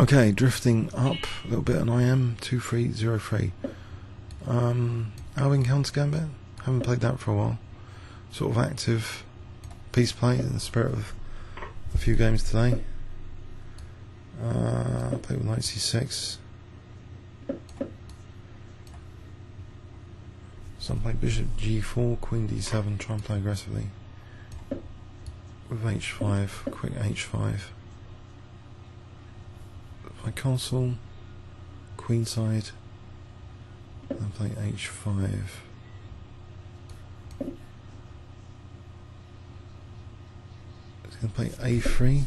Okay, drifting up a little bit on Nm3 Albin counter-gambit. Haven't played that for a while. Sort of active piece play in the spirit of a few games today. I played with Nxd4. So I'm playing Bg4, Queen D7, try and play aggressively. With H5, quick H5. Play castle, queenside, and play H5. It's going to play A3.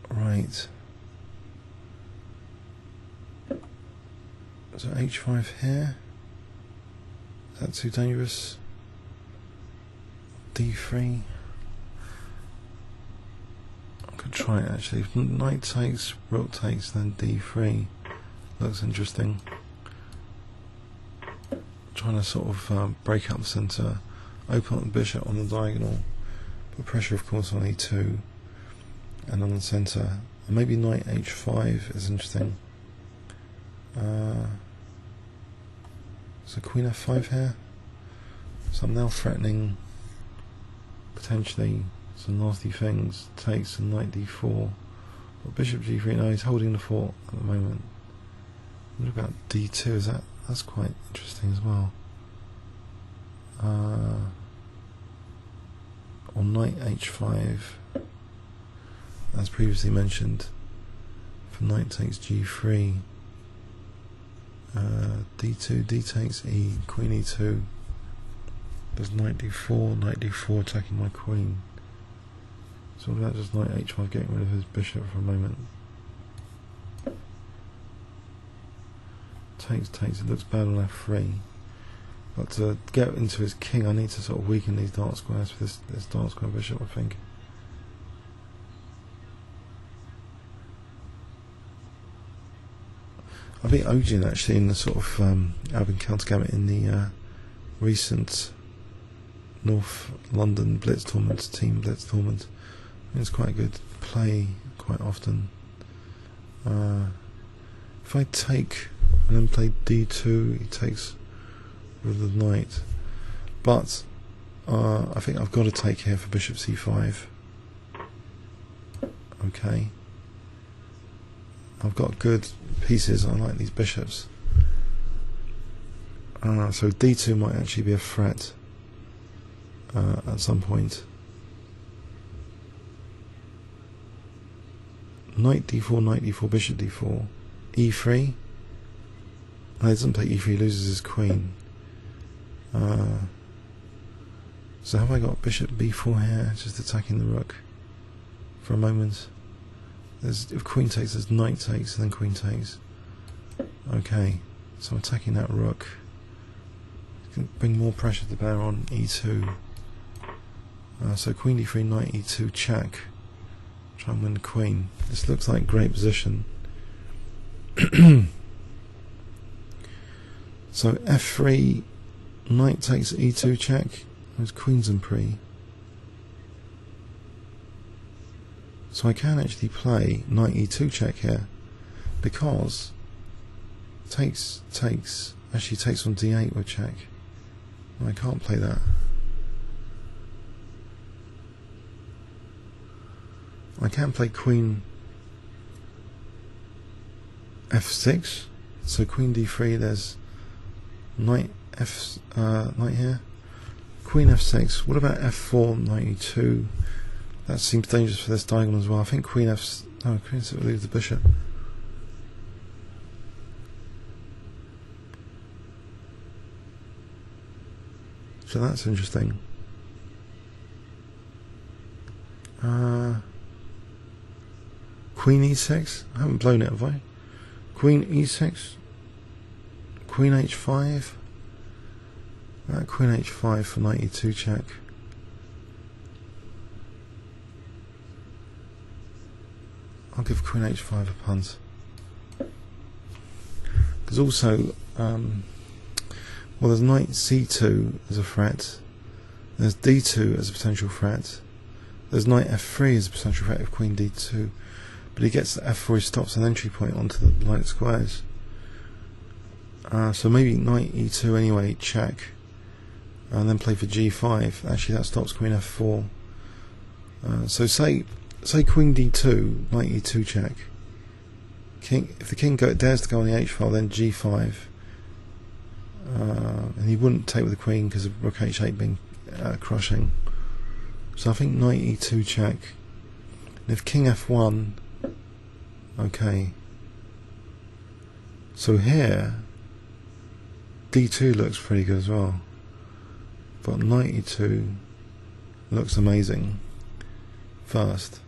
Right. So H5 here. Is that too dangerous? D3. I could try it actually. If knight takes, rook takes, then D3. Looks interesting. Trying to sort of break up the centre, open up the bishop on the diagonal, put pressure of course on E2 and on the centre. And maybe knight H5 is interesting. So Queen F5 here. So I'm now threatening potentially some nasty things. Takes and knight D4. But Bishop G3 now he's holding the fort at the moment. What about D2? Is that's quite interesting as well. Or knight H5, as previously mentioned, for knight takes G3. D2, D takes E, Queen E2. There's knight D4 attacking my queen. So what about just knight H5 getting rid of his bishop for a moment? Takes, it looks bad on F3. But to get into his king I need to sort of weaken these dark squares with this dark square bishop, I think. I beat Ojin actually in the sort of Albin counter-gambit in the recent North London Blitz tournament, team Blitz tournament. It's quite a good play quite often. If I take and then play D2, he takes with the knight. But I think I've got to take here for bishop C5. Okay. I've got good pieces, I like these bishops. So D2 might actually be a threat at some point. Knight D4, bishop D4, E3. No, he doesn't play E3, he loses his queen. So have I got bishop B4 here, just attacking the rook for a moment? If queen takes, there's knight takes, and then queen takes. Okay, so I'm attacking that rook. Can bring more pressure to bear on E2. So queen D3, knight E2, check. Try and win the queen. This looks like great position. So F3, knight takes E2, check. There's queens and pre. So I can actually play knight E2 check here, because takes actually takes on D8 with check. I can't play that. I can play queen F6. So queen D3. There's knight knight here. Queen F6. What about F4, knight E2? That seems dangerous for this diagonal as well. I think queen F. No, queen F6 will leave the bishop. So that's interesting. Queen E6. I haven't blown it, have I? Queen E6. Queen H5. Queen H5 for knight E2 check. I'll give Queen H5 a punt. Because also, well, there's knight C2 as a threat. There's D2 as a potential threat. There's knight F3 as a potential threat of queen D2. But he gets to F4, he stops an entry point onto the light squares. So maybe knight E2 anyway, check. And then play for G5. Actually that stops queen F4. So say queen D2, knight E2 check. King, if the king dares to go on the H file, then G5. And he wouldn't take with the queen because of rook H8 being crushing. So I think knight E2 check. And if king F1, okay. So here, D2 looks pretty good as well. But knight E2 looks amazing. First,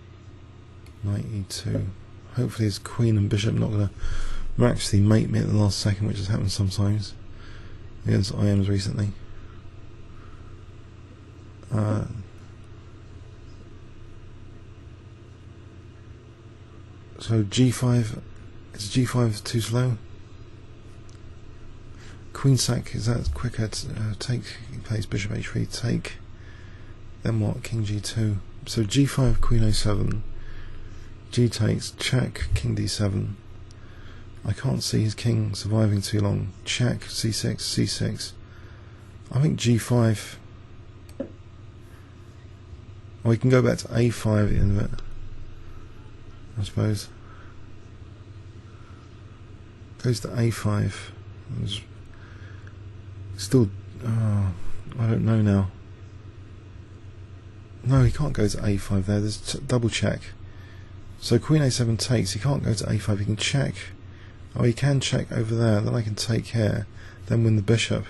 knight E2. Hopefully his queen and bishop not going to miraculously mate me at the last second, which has happened sometimes against IMs recently. So G5, is G5 too slow? Queen sack, is that quicker? Take, he plays bishop H3, take. Then what? King G2. So G5, Queen A7. G takes, check, King D7. I can't see his king surviving too long. Check, C6, C6. I think G5. Or we can go back to A5 at the end of it, I suppose. Goes to A5. Still, I don't know now. No, he can't go to A5 there. There's double check. So Queen A7 takes. He can't go to A5. He can check. Oh, he can check over there. Then I can take here. Then win the bishop.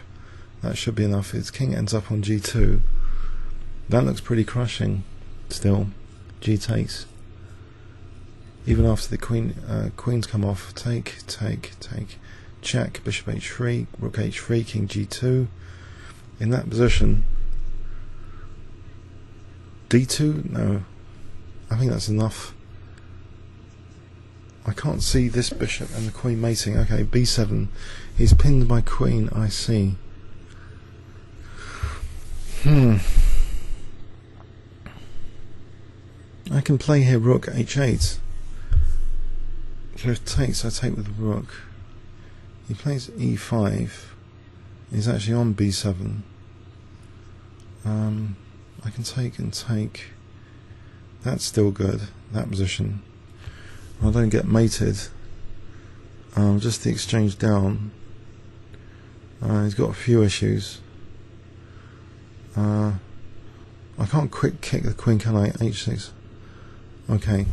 That should be enough. His king ends up on G2. That looks pretty crushing. Still, G takes. Even after the queens come off. Take, take, take. Check. Bishop H3. Rook H3. King G2. In that position. D2? No. I think that's enough. I can't see this bishop and the queen mating. Okay, B7. He's pinned by queen, I see. I can play here rook H8. So if takes, I take with the rook. He plays E5. He's actually on B7. I can take and take. That's still good, that position. I don't get mated. Just the exchange down. He's got a few issues. I can't quick kick the queen, can I? H6. Okay.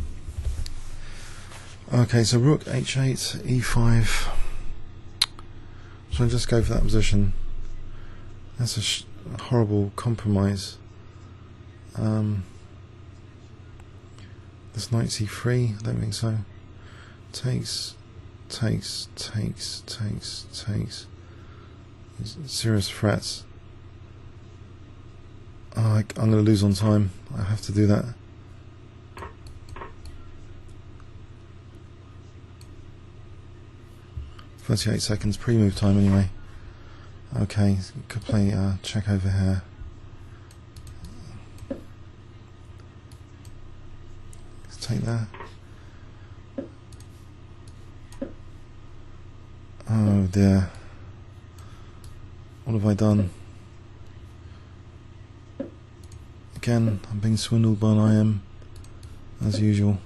Okay, so rook H8, E5. So I'll just go for that position. That's a horrible compromise. This knight C3, I don't think so. Takes, takes, takes, takes, takes. Serious threats. Oh, I'm going to lose on time. I have to do that. $38 seconds, pre-move time anyway. Okay, could play check over here. Take that. Oh dear. What have I done? Again, I'm being swindled by an IM, as usual.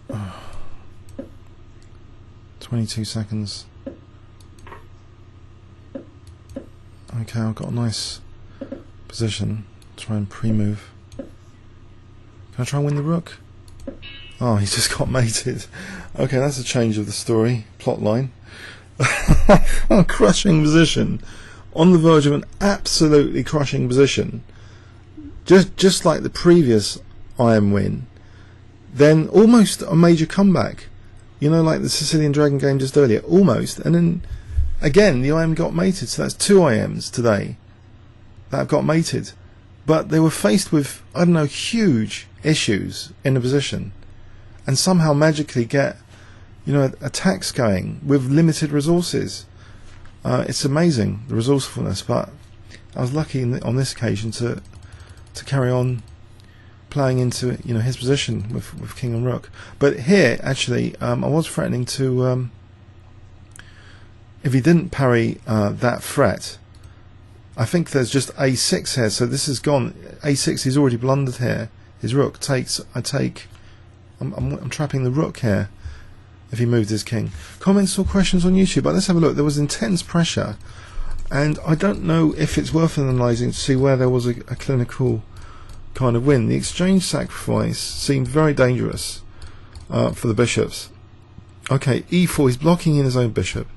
Oh. 22 seconds. Okay, I've got a nice position. Try and pre-move. Can I try and win the rook? Oh, he's just got mated. Okay, that's a change of the story, plot line. A crushing position. On the verge of an absolutely crushing position. Just like the previous IM win. Then almost a major comeback. You know, like the Sicilian Dragon game just earlier. Almost. And then again, the IM got mated, so that's 2 IMs today that have got mated. But they were faced with, I don't know, huge issues in the position, and somehow magically get, you know, attacks going with limited resources. It's amazing, the resourcefulness, but I was lucky on this occasion to carry on playing into, you know, his position with king and rook. But here, actually, I was threatening to, if he didn't parry that threat, I think there's just a6 here, so this is gone. a6, he's already blundered here. His rook takes, I'm trapping the rook here if he moved his king. Comments or questions on YouTube? But let's have a look. There was intense pressure, and I don't know if it's worth analysing to see where there was a clinical kind of win. The exchange sacrifice seemed very dangerous for the bishops. Okay, e4, he's blocking in his own bishop,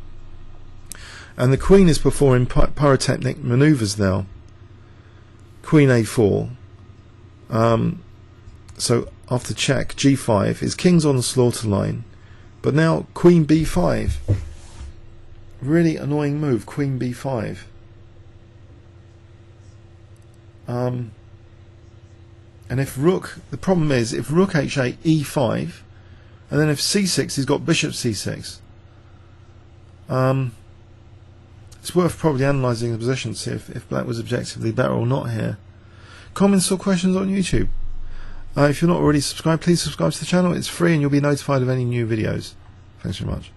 and the queen is performing pyrotechnic manoeuvres now. Queen a4. So after check, g5, his king's on the slaughter line, but now queen b5. Really annoying move, queen b5. And if rook, the problem is if rook h8, e5, and then if c6, he's got bishop c6. It's worth probably analysing the position to see if black was objectively better or not here. Comments or questions on YouTube? If you're not already subscribed, please subscribe to the channel. It's free and you'll be notified of any new videos. Thanks very much.